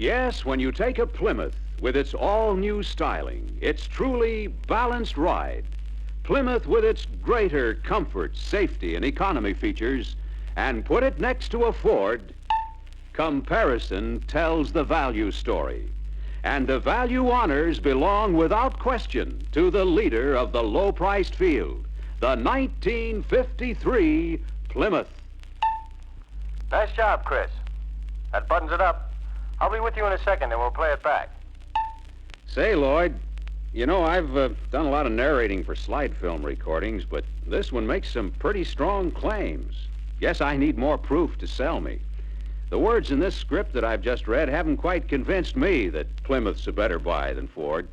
Yes, when you take a Plymouth with its all-new styling, its truly balanced ride, Plymouth with its greater comfort, safety, and economy features, and put it next to a Ford, comparison tells the value story. And the value honors belong without question to the leader of the low-priced field, the 1953 Plymouth. Nice job, Chris. That buttons it up. I'll be with you in a second, and we'll play it back. Say, Lloyd, you know, I've done a lot of narrating for slide film recordings, but this one makes some pretty strong claims. Guess I need more proof to sell me. The words in this script that I've just read haven't quite convinced me that Plymouth's a better buy than Ford.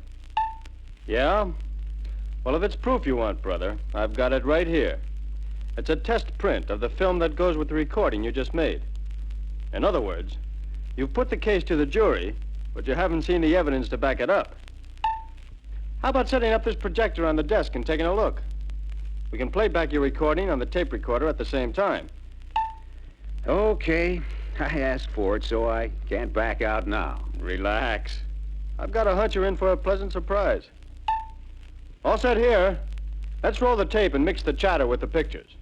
Yeah? Well, if it's proof you want, brother, I've got it right here. It's a test print of the film that goes with the recording you just made. In other words, you've put the case to the jury, but you haven't seen the evidence to back it up. How about setting up this projector on the desk and taking a look? We can play back your recording on the tape recorder at the same time. Okay. I asked for it, so I can't back out now. Relax. I've got a hunch you're in for a pleasant surprise. All set here. Let's roll the tape and mix the chatter with the pictures.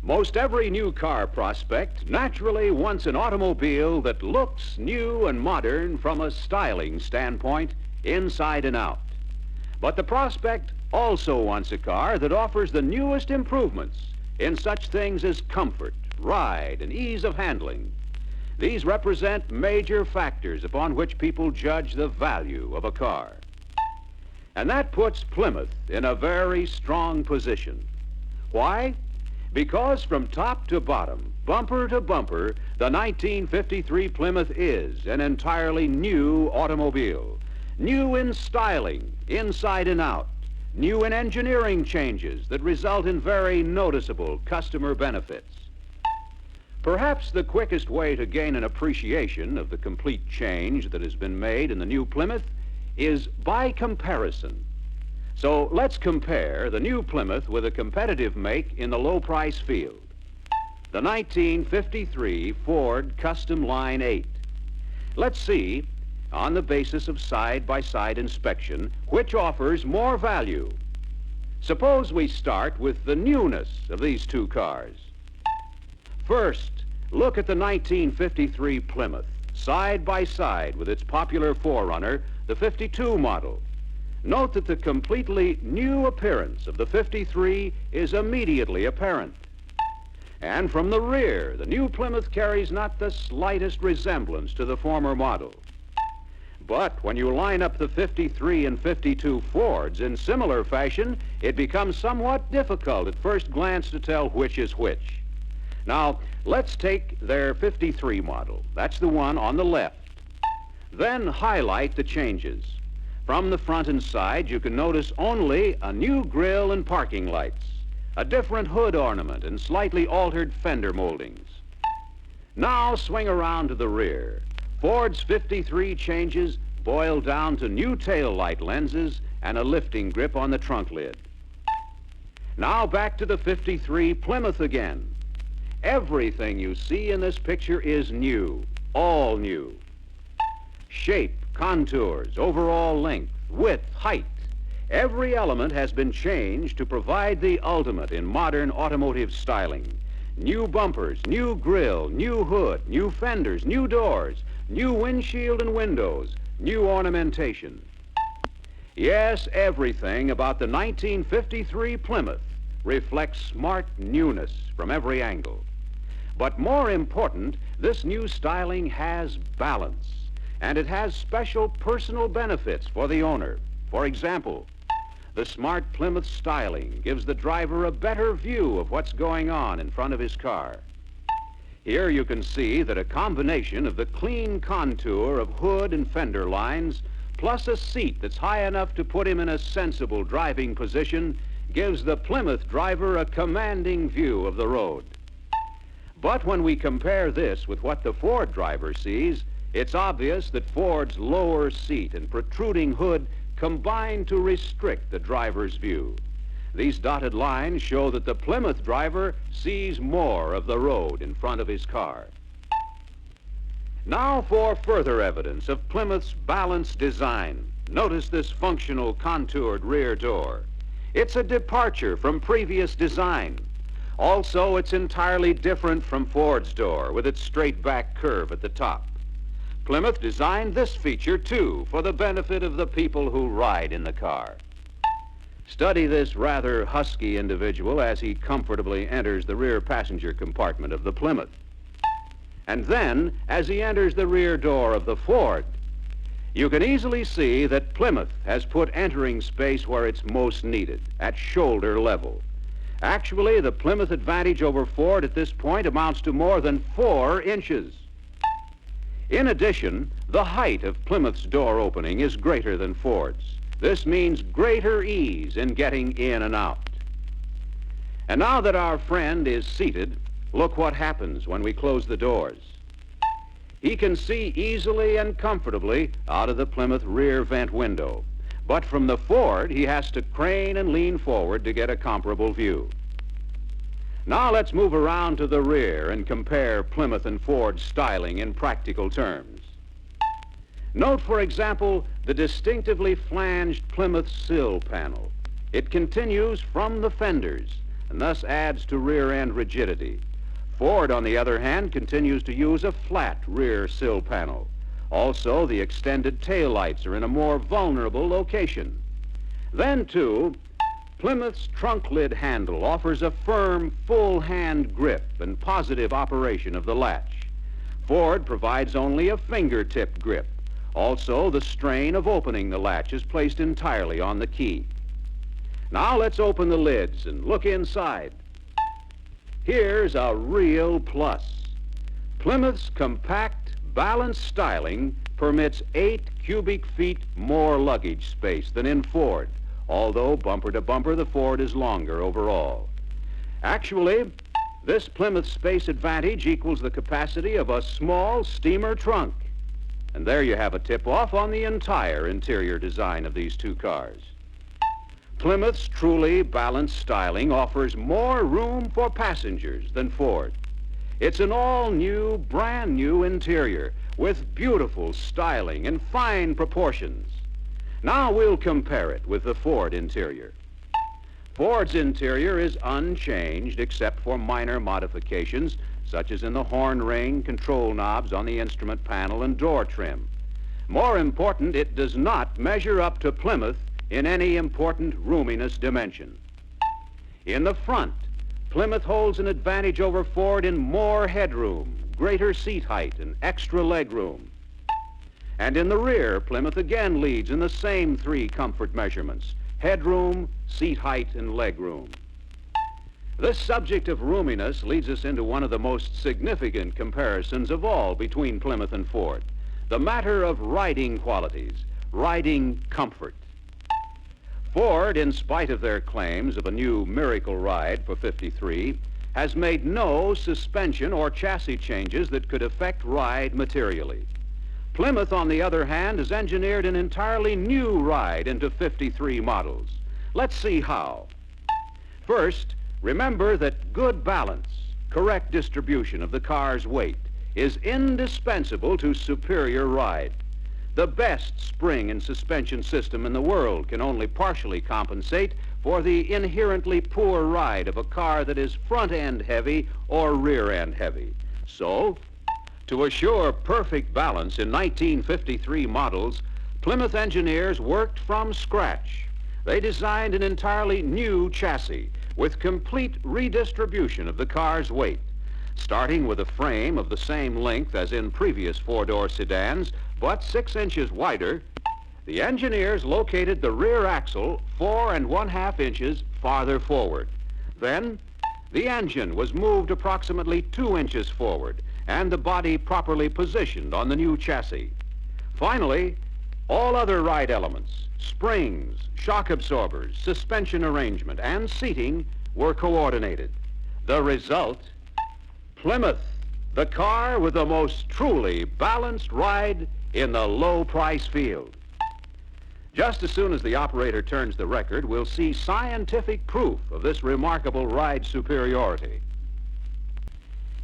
Most every new car prospect naturally wants an automobile that looks new and modern from a styling standpoint, inside and out. But the prospect also wants a car that offers the newest improvements in such things as comfort, ride, and ease of handling. These represent major factors upon which people judge the value of a car. And that puts Plymouth in a very strong position. Why? Because from top to bottom, bumper to bumper, the 1953 Plymouth is an entirely new automobile. New in styling, inside and out. New in engineering changes that result in very noticeable customer benefits. Perhaps the quickest way to gain an appreciation of the complete change that has been made in the new Plymouth is by comparison. So let's compare the new Plymouth with a competitive make in the low-price field. The 1953 Ford Custom Line 8. Let's see, on the basis of side-by-side inspection, which offers more value. Suppose we start with the newness of these two cars. First, look at the 1953 Plymouth, side by side with its popular forerunner, the 52 model. Note that the completely new appearance of the 53 is immediately apparent. And from the rear, the new Plymouth carries not the slightest resemblance to the former model. But when you line up the 53 and 52 Fords in similar fashion, it becomes somewhat difficult at first glance to tell which is which. Now, let's take their 53 model. That's the one on the left. Then highlight the changes. From the front and side, you can notice only a new grille and parking lights, a different hood ornament, and slightly altered fender moldings. Now swing around to the rear. Ford's 53 changes boil down to new tail light lenses and a lifting grip on the trunk lid. Now back to the 53 Plymouth again. Everything you see in this picture is new, all new. Shape, contours, overall length, width, height. Every element has been changed to provide the ultimate in modern automotive styling. New bumpers, new grille, new hood, new fenders, new doors, new windshield and windows, new ornamentation. Yes, everything about the 1953 Plymouth reflects smart newness from every angle. But more important, this new styling has balance, and it has special personal benefits for the owner. For example, the smart Plymouth styling gives the driver a better view of what's going on in front of his car. Here you can see that a combination of the clean contour of hood and fender lines, plus a seat that's high enough to put him in a sensible driving position, gives the Plymouth driver a commanding view of the road. But when we compare this with what the Ford driver sees, it's obvious that Ford's lower seat and protruding hood combine to restrict the driver's view. These dotted lines show that the Plymouth driver sees more of the road in front of his car. Now for further evidence of Plymouth's balanced design. Notice this functional contoured rear door. It's a departure from previous design. Also, it's entirely different from Ford's door with its straight back curve at the top. Plymouth designed this feature, too, for the benefit of the people who ride in the car. Study this rather husky individual as he comfortably enters the rear passenger compartment of the Plymouth. And then, as he enters the rear door of the Ford, you can easily see that Plymouth has put entering space where it's most needed, at shoulder level. Actually, the Plymouth advantage over Ford at this point amounts to more than 4 inches. In addition, the height of Plymouth's door opening is greater than Ford's. This means greater ease in getting in and out. And now that our friend is seated, look what happens when we close the doors. He can see easily and comfortably out of the Plymouth rear vent window. But from the Ford, he has to crane and lean forward to get a comparable view. Now let's move around to the rear and compare Plymouth and Ford's styling in practical terms. Note, for example, the distinctively flanged Plymouth sill panel. It continues from the fenders and thus adds to rear-end rigidity. Ford, on the other hand, continues to use a flat rear sill panel. Also, the extended taillights are in a more vulnerable location. Then, too, Plymouth's trunk lid handle offers a firm, full-hand grip and positive operation of the latch. Ford provides only a fingertip grip. Also, the strain of opening the latch is placed entirely on the key. Now let's open the lids and look inside. Here's a real plus. Plymouth's compact, balanced styling permits 8 cubic feet more luggage space than in Ford, although bumper to bumper the Ford is longer overall. Actually, this Plymouth space advantage equals the capacity of a small steamer trunk. And there you have a tip-off on the entire interior design of these two cars. Plymouth's truly balanced styling offers more room for passengers than Ford. It's an all-new, brand-new interior with beautiful styling and fine proportions. Now we'll compare it with the Ford interior. Ford's interior is unchanged except for minor modifications, such as in the horn ring, control knobs on the instrument panel, and door trim. More important, it does not measure up to Plymouth in any important roominess dimension. In the front, Plymouth holds an advantage over Ford in more headroom, greater seat height, and extra leg room. And in the rear, Plymouth again leads in the same 3 comfort measurements: headroom, seat height, and leg room. This subject of roominess leads us into one of the most significant comparisons of all between Plymouth and Ford: the matter of riding qualities, riding comfort. Ford, in spite of their claims of a new miracle ride for 53, has made no suspension or chassis changes that could affect ride materially. Plymouth, on the other hand, has engineered an entirely new ride into 53 models. Let's see how. First, remember that good balance, correct distribution of the car's weight, is indispensable to superior ride. The best spring and suspension system in the world can only partially compensate for the inherently poor ride of a car that is front-end heavy or rear-end heavy. So, to assure perfect balance in 1953 models, Plymouth engineers worked from scratch. They designed an entirely new chassis with complete redistribution of the car's weight. Starting with a frame of the same length as in previous 4-door sedans, but 6 inches wider, the engineers located the rear axle 4 1/2 inches farther forward. Then, the engine was moved approximately 2 inches forward, and the body properly positioned on the new chassis. Finally, all other ride elements, springs, shock absorbers, suspension arrangement, and seating were coordinated. The result: Plymouth, the car with the most truly balanced ride in the low-price field. Just as soon as the operator turns the record, we'll see scientific proof of this remarkable ride superiority.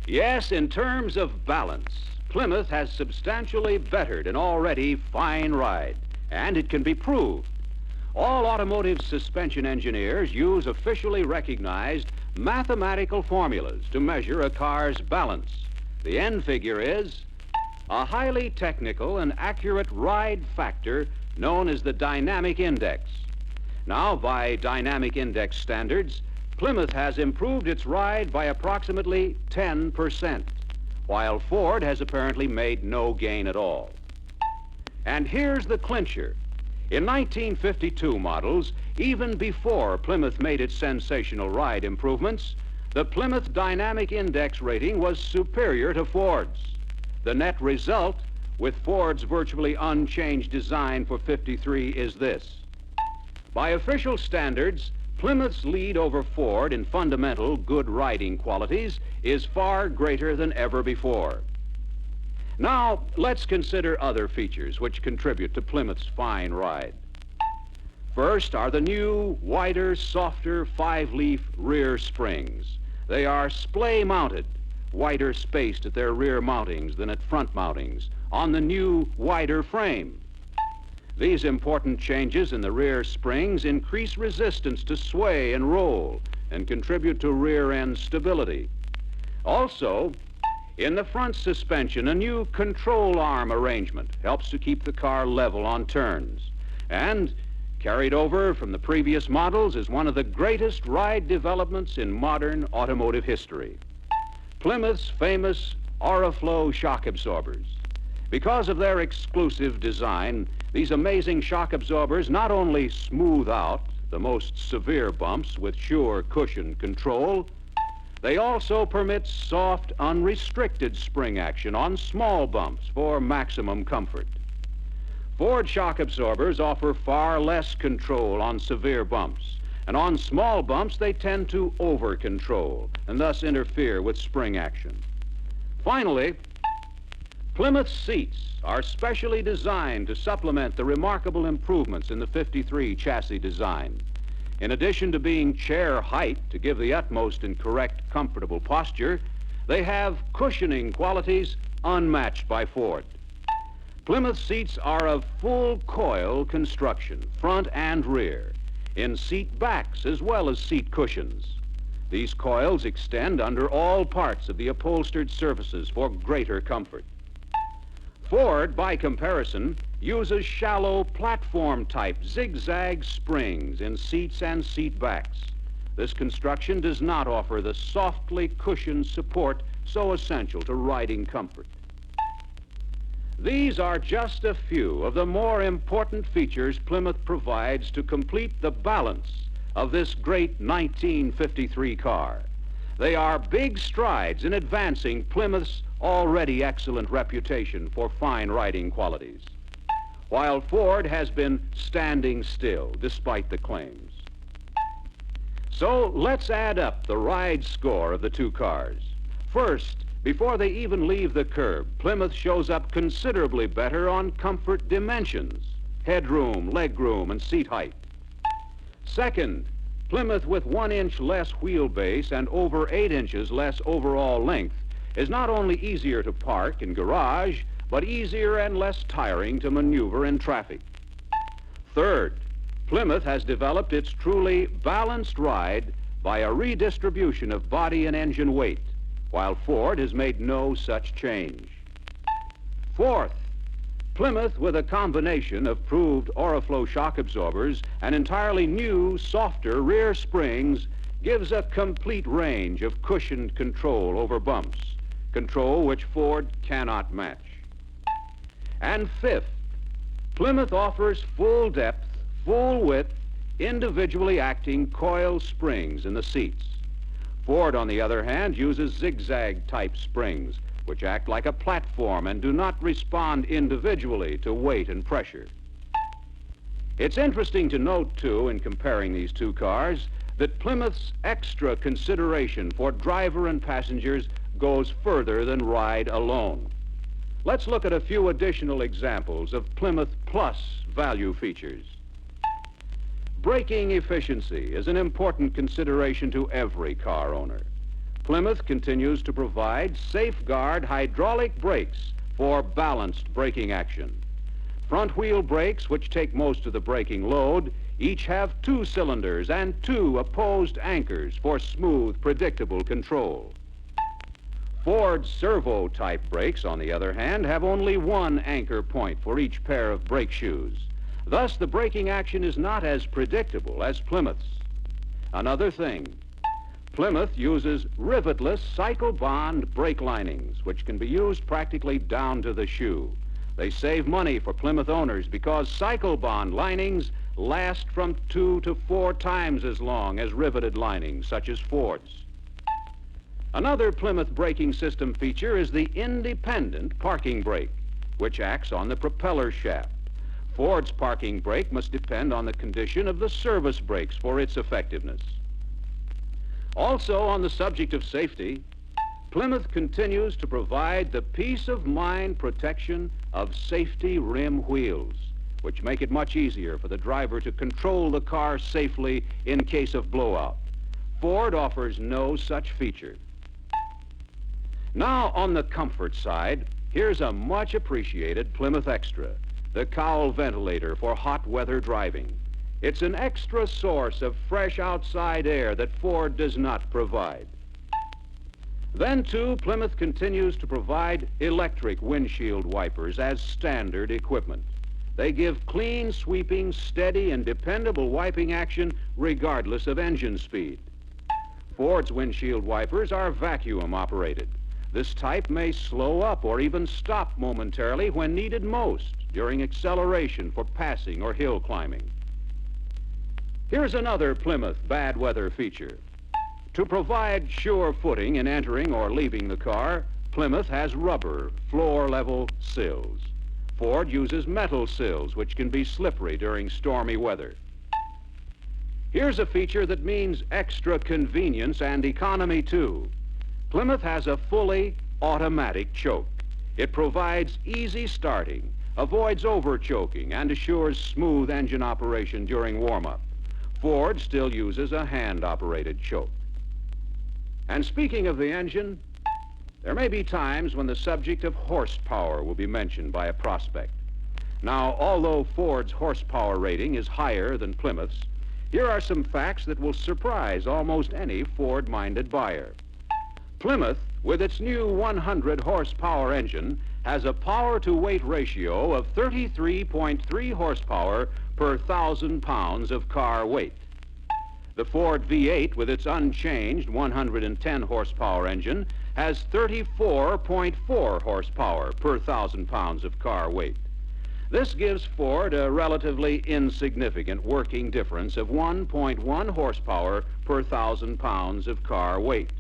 Yes, in terms of balance, Plymouth has substantially bettered an already fine ride, and it can be proved. All automotive suspension engineers use officially recognized mathematical formulas to measure a car's balance. The end figure is a highly technical and accurate ride factor known as the dynamic index. Now, by dynamic index standards, Plymouth has improved its ride by approximately 10%, while Ford has apparently made no gain at all. And here's the clincher. In 1952 models, even before Plymouth made its sensational ride improvements, the Plymouth Dynamic Index rating was superior to Ford's. The net result, with Ford's virtually unchanged design for 53, is this. By official standards, Plymouth's lead over Ford in fundamental good riding qualities is far greater than ever before. Now, let's consider other features which contribute to Plymouth's fine ride. First are the new, wider, softer 5-leaf rear springs. They are splay-mounted, wider spaced at their rear mountings than at front mountings, on the new, wider frame. These important changes in the rear springs increase resistance to sway and roll and contribute to rear end stability. Also, in the front suspension, a new control arm arrangement helps to keep the car level on turns. And carried over from the previous models is one of the greatest ride developments in modern automotive history. Plymouth's famous Auriflow shock absorbers. Because of their exclusive design, these amazing shock absorbers not only smooth out the most severe bumps with sure cushion control, they also permit soft, unrestricted spring action on small bumps for maximum comfort. Ford shock absorbers offer far less control on severe bumps, and on small bumps they tend to over-control and thus interfere with spring action. Finally, Plymouth seats are specially designed to supplement the remarkable improvements in the 53 chassis design. In addition to being chair height to give the utmost in correct, comfortable posture, they have cushioning qualities unmatched by Ford. Plymouth seats are of full coil construction, front and rear, in seat backs as well as seat cushions. These coils extend under all parts of the upholstered surfaces for greater comfort. Ford, by comparison, uses shallow platform-type zigzag springs in seats and seat backs. This construction does not offer the softly cushioned support so essential to riding comfort. These are just a few of the more important features Plymouth provides to complete the balance of this great 1953 car. They are big strides in advancing Plymouth's already excellent reputation for fine riding qualities, while Ford has been standing still despite the claims. So let's add up the ride score of the two cars. First, before they even leave the curb, Plymouth shows up considerably better on comfort dimensions, headroom, legroom, and seat height. Second, Plymouth with 1 inch less wheelbase and over 8 inches less overall length is not only easier to park in garage, but easier and less tiring to maneuver in traffic. Third, Plymouth has developed its truly balanced ride by a redistribution of body and engine weight, while Ford has made no such change. Fourth, Plymouth, with a combination of proved Auriflow shock absorbers and entirely new, softer rear springs, gives a complete range of cushioned control over bumps, control which Ford cannot match. And fifth, Plymouth offers full depth, full width, individually acting coil springs in the seats. Ford, on the other hand, uses zigzag-type springs, which act like a platform and do not respond individually to weight and pressure. It's interesting to note, too, in comparing these two cars, that Plymouth's extra consideration for driver and passengers goes further than ride alone. Let's look at a few additional examples of Plymouth Plus value features. Braking efficiency is an important consideration to every car owner. Plymouth continues to provide safeguard hydraulic brakes for balanced braking action. Front wheel brakes, which take most of the braking load, each have 2 cylinders and 2 opposed anchors for smooth, predictable control. Ford's servo-type brakes, on the other hand, have only 1 anchor point for each pair of brake shoes. Thus, the braking action is not as predictable as Plymouth's. Another thing, Plymouth uses rivetless cycle bond brake linings, which can be used practically down to the shoe. They save money for Plymouth owners because cycle bond linings last from 2 to 4 times as long as riveted linings, such as Ford's. Another Plymouth braking system feature is the independent parking brake, which acts on the propeller shaft. Ford's parking brake must depend on the condition of the service brakes for its effectiveness. Also, on the subject of safety, Plymouth continues to provide the peace of mind protection of safety rim wheels, which make it much easier for the driver to control the car safely in case of blowout. Ford offers no such feature. Now, on the comfort side, here's a much appreciated Plymouth Extra, the cowl ventilator for hot weather driving. It's an extra source of fresh outside air that Ford does not provide. Then, too, Plymouth continues to provide electric windshield wipers as standard equipment. They give clean, sweeping, steady, and dependable wiping action regardless of engine speed. Ford's windshield wipers are vacuum operated. This type may slow up or even stop momentarily when needed most during acceleration for passing or hill climbing. Here's another Plymouth bad weather feature. To provide sure footing in entering or leaving the car, Plymouth has rubber floor-level sills. Ford uses metal sills, which can be slippery during stormy weather. Here's a feature that means extra convenience and economy, too. Plymouth has a fully automatic choke. It provides easy starting, avoids over-choking, and assures smooth engine operation during warm-up. Ford still uses a hand-operated choke. And speaking of the engine, there may be times when the subject of horsepower will be mentioned by a prospect. Now, although Ford's horsepower rating is higher than Plymouth's, here are some facts that will surprise almost any Ford-minded buyer. Plymouth, with its new 100 horsepower engine, has a power-to-weight ratio of 33.3 horsepower per 1,000 pounds of car weight. The Ford V8, with its unchanged 110 horsepower engine, has 34.4 horsepower per 1,000 pounds of car weight. This gives Ford a relatively insignificant working difference of 1.1 horsepower per 1,000 pounds of car weight.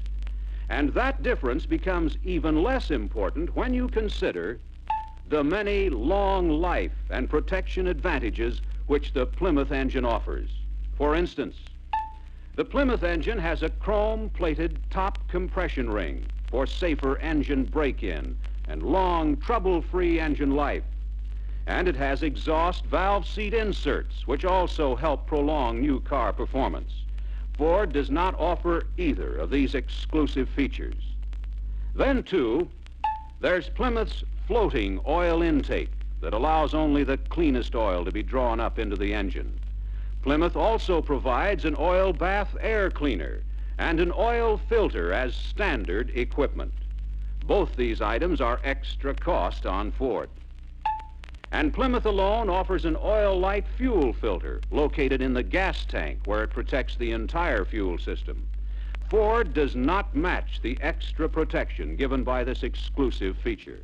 And that difference becomes even less important when you consider the many long life and protection advantages which the Plymouth engine offers. For instance, the Plymouth engine has a chrome-plated top compression ring for safer engine break-in and long, trouble-free engine life. And it has exhaust valve seat inserts, which also help prolong new car performance. Ford does not offer either of these exclusive features. Then, too, there's Plymouth's floating oil intake that allows only the cleanest oil to be drawn up into the engine. Plymouth also provides an oil bath air cleaner and an oil filter as standard equipment. Both these items are extra cost on Ford. And Plymouth alone offers an oil light fuel filter located in the gas tank where it protects the entire fuel system. Ford does not match the extra protection given by this exclusive feature.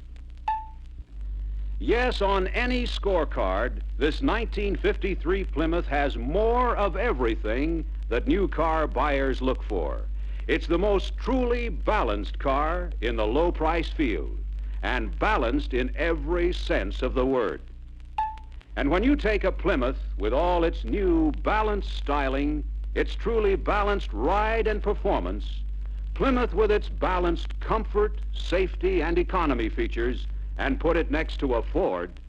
Yes, on any scorecard, this 1953 Plymouth has more of everything that new car buyers look for. It's the most truly balanced car in the low-price field, and balanced in every sense of the word. And when you take a Plymouth with all its new balanced styling, its truly balanced ride and performance, Plymouth with its balanced comfort, safety, and economy features, and put it next to a Ford,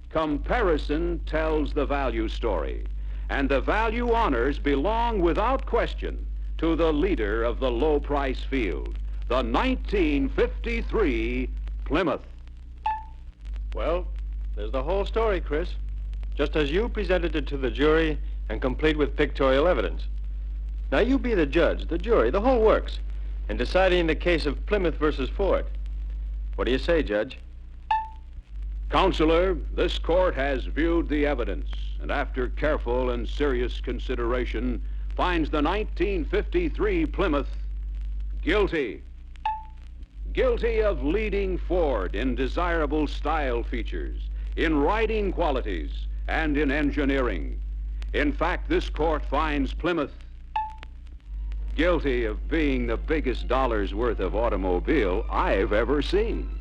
comparison tells the value story, and the value honors belong without question to the leader of the low-price field, the 1953 Plymouth. Well, there's the whole story, Chris. Just as you presented it to the jury and complete with pictorial evidence. Now you be the judge, the jury, the whole works, in deciding the case of Plymouth versus Ford. What do you say, Judge? Counselor, this court has viewed the evidence and after careful and serious consideration finds the 1953 Plymouth guilty. Guilty of leading Ford in desirable style features, in riding qualities, and in engineering. In fact, this court finds Plymouth guilty of being the biggest dollar's worth of automobile I've ever seen.